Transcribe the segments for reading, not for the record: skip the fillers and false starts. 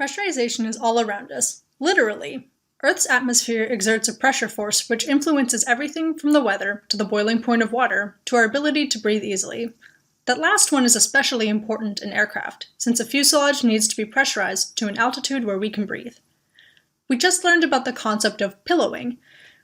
Pressurization is all around us, literally. Earth's atmosphere exerts a pressure force which influences everything from the weather to the boiling point of water to our ability to breathe easily. That last one is especially important in aircraft, since a fuselage needs to be pressurized to an altitude where we can breathe. We just learned about the concept of pillowing,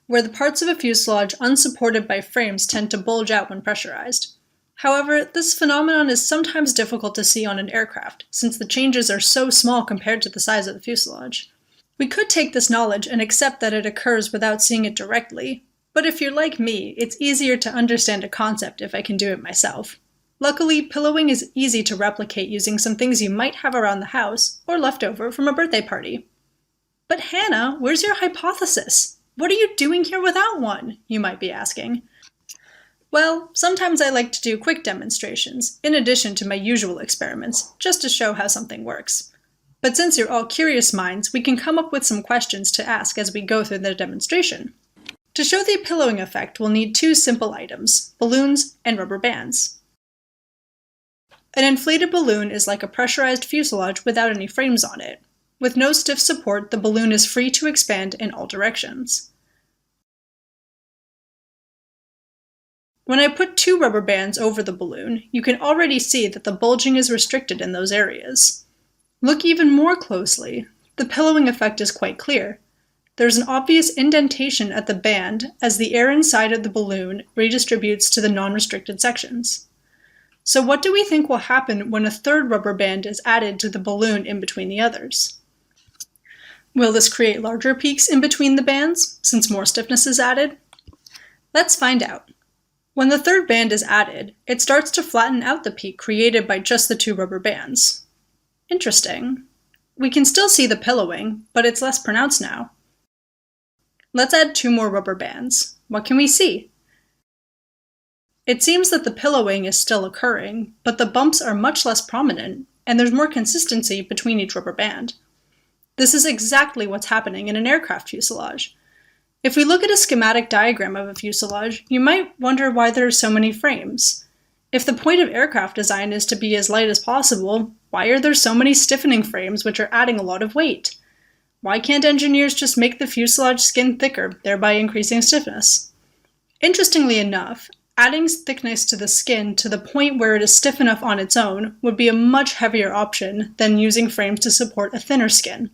where the parts of a fuselage unsupported by frames tend to bulge out when pressurized. However, this phenomenon is sometimes difficult to see on an aircraft, since the changes are so small compared to the size of the fuselage. We could take this knowledge and accept that it occurs without seeing it directly, but if you're like me, it's easier to understand a concept if I can do it myself. Luckily, pillowing is easy to replicate using some things you might have around the house or left over from a birthday party. But Hannah, where's your hypothesis? What are you doing here without one? You might be asking. Well, sometimes I like to do quick demonstrations, in addition to my usual experiments, just to show how something works. But since you're all curious minds, we can come up with some questions to ask as we go through the demonstration. To show the pillowing effect, we'll need two simple items, balloons and rubber bands. An inflated balloon is like a pressurized fuselage without any frames on it. With no stiff support, the balloon is free to expand in all directions. When I put two rubber bands over the balloon, you can already see that the bulging is restricted in those areas. Look even more closely. The pillowing effect is quite clear. There's an obvious indentation at the band as the air inside of the balloon redistributes to the non-restricted sections. So what do we think will happen when a third rubber band is added to the balloon in between the others? Will this create larger peaks in between the bands, since more stiffness is added? Let's find out. When the third band is added, it starts to flatten out the peak created by just the two rubber bands. Interesting. We can still see the pillowing, but it's less pronounced now. Let's add two more rubber bands. What can we see? It seems that the pillowing is still occurring, but the bumps are much less prominent, and there's more consistency between each rubber band. This is exactly what's happening in an aircraft fuselage. If we look at a schematic diagram of a fuselage, you might wonder why there are so many frames. If the point of aircraft design is to be as light as possible, why are there so many stiffening frames which are adding a lot of weight? Why can't engineers just make the fuselage skin thicker, thereby increasing stiffness? Interestingly enough, adding thickness to the skin to the point where it is stiff enough on its own would be a much heavier option than using frames to support a thinner skin.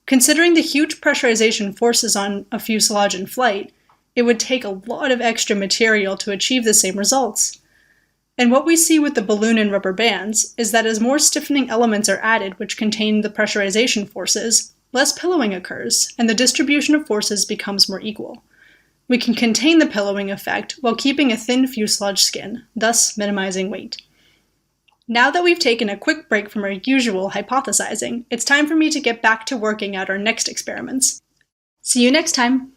Considering the huge pressurization forces on a fuselage in flight, it would take a lot of extra material to achieve the same results. And what we see with the balloon and rubber bands is that as more stiffening elements are added which contain the pressurization forces, less pillowing occurs, and the distribution of forces becomes more equal. We can contain the pillowing effect while keeping a thin fuselage skin, thus minimizing weight. Now that we've taken a quick break from our usual hypothesizing, it's time for me to get back to working out our next experiments. See you next time!